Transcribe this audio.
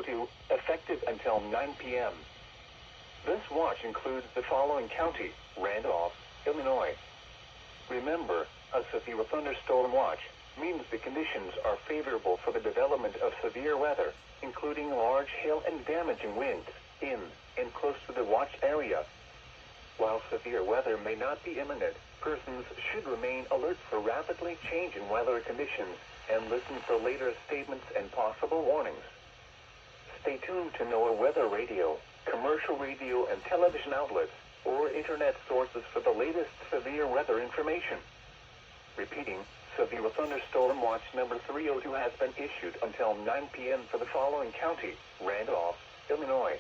302, effective until 9 p.m. This watch includes the following county: Randolph, Illinois. Remember, a severe thunderstorm watch means the conditions are favorable for the development of severe weather, including large hail and damaging winds, in and close to the watch area. While severe weather may not be imminent, persons should remain alert for rapidly changing weather conditions and listen for later statements and possible warnings. Stay tuned to NOAA weather radio, commercial radio and television outlets, or internet sources for the latest severe weather information. Repeating, severe thunderstorm watch number 302 has been issued until 9 p.m. for the following county: Randolph, Illinois.